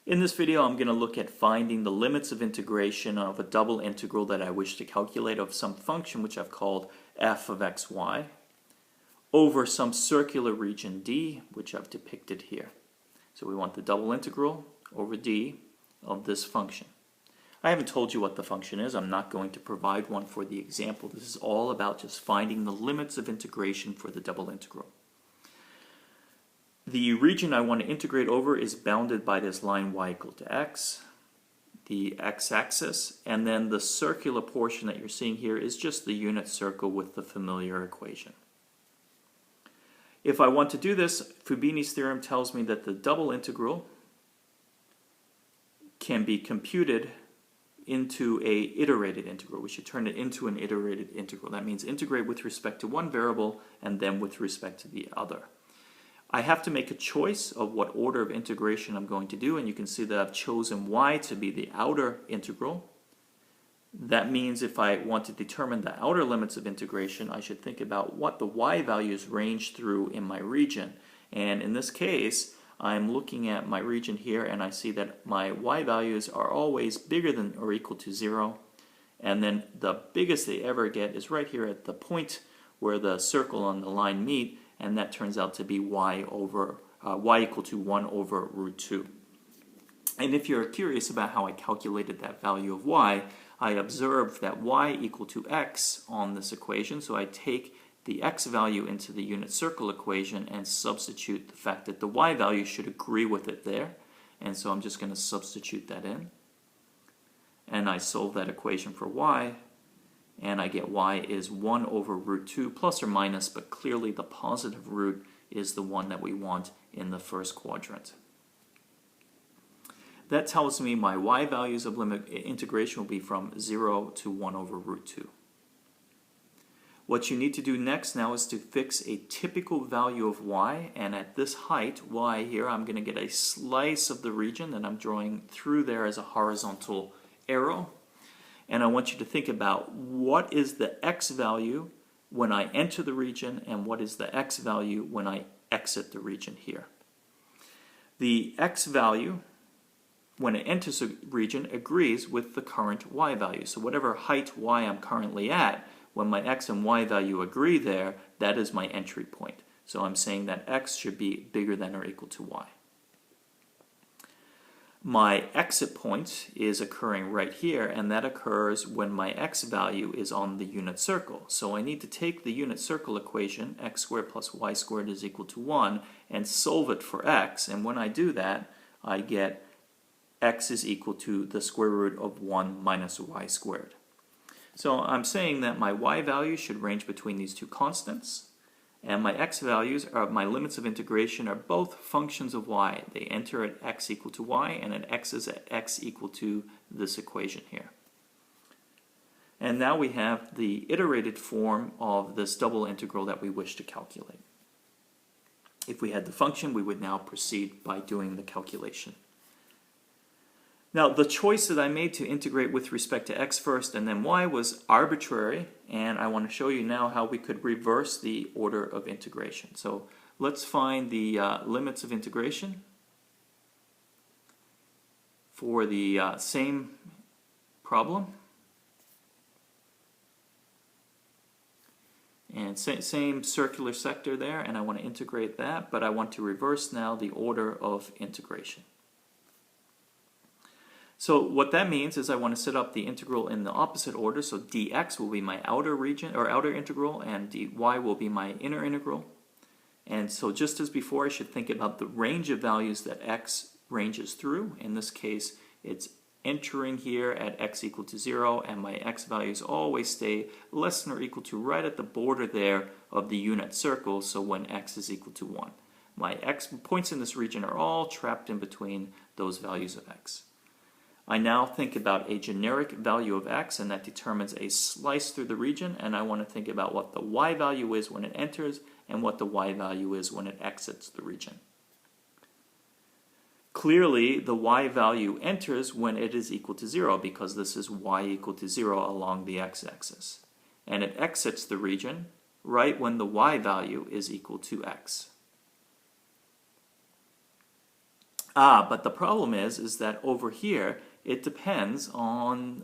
In this video, I'm going to look at finding the limits of integration of a double integral that I wish to calculate of some function which I've called f of xy over some circular region D, which I've depicted here. So we want the double integral over D of this function. I haven't told you what the function is. I'm not going to provide one for the example. This is all about just finding the limits of integration for the double integral. The region I want to integrate over is bounded by this line y equal to x, the x-axis, and then the circular portion that you're seeing here is just the unit circle with the familiar equation. If I want to do this, Fubini's theorem tells me that the double integral can be computed into a iterated integral. We should turn it into an iterated integral. That means integrate with respect to one variable and then with respect to the other. I have to make a choice of what order of integration I'm going to do, and you can see that I've chosen y to be the outer integral. That means if I want to determine the outer limits of integration, I should think about what the y values range through in my region. And in this case, I'm looking at my region here and I see that my y values are always bigger than or equal to 0. And then the biggest they ever get is right here at the point where the circle and the line meet, and that turns out to be y equal to 1 over root 2. And if you're curious about how I calculated that value of y, I observed that y equal to x on this equation, so I take the x value into the unit circle equation and substitute the fact that the y value should agree with it there. And so I'm just going to substitute that in. And I solve that equation for y, and I get y is 1 over root 2 plus or minus, but clearly the positive root is the one that we want in the first quadrant. That tells me my y values of limit integration will be from 0 to 1 over root 2. What you need to do next now is to fix a typical value of y, and at this height, y here, I'm going to get a slice of the region that I'm drawing through there as a horizontal arrow. And I want you to think about what is the x value when I enter the region and what is the x value when I exit the region here. The x value when it enters a region agrees with the current y value. So whatever height y I'm currently at, when my x and y value agree there, that is my entry point. So I'm saying that x should be bigger than or equal to y. My exit point is occurring right here, and that occurs when my x value is on the unit circle. So I need to take the unit circle equation, x squared plus y squared is equal to 1, and solve it for x. And when I do that, I get x is equal to the square root of 1 minus y squared. So I'm saying that my y value should range between these two constants, and my x values, my limits of integration, are both functions of y. They enter at x equal to y, and at x is at x equal to this equation here. And now we have the iterated form of this double integral that we wish to calculate. If we had the function, we would now proceed by doing the calculation. Now, the choice that I made to integrate with respect to x first and then y was arbitrary, and I want to show you now how we could reverse the order of integration. So let's find the limits of integration for the same problem. And same circular sector there, and I want to integrate that, but I want to reverse now the order of integration. So what that means is I want to set up the integral in the opposite order. So dx will be my outer region or outer integral, and dy will be my inner integral. And so just as before, I should think about the range of values that x ranges through. In this case, it's entering here at x equal to 0, and my x values always stay less than or equal to right at the border there of the unit circle, so when x is equal to 1. My x points in this region are all trapped in between those values of x. I now think about a generic value of x, and that determines a slice through the region, and I want to think about what the y value is when it enters and what the y value is when it exits the region. Clearly, the y value enters when it is equal to 0 because this is y equal to 0 along the x-axis. And it exits the region right when the y value is equal to x. But the problem is that over here, it depends on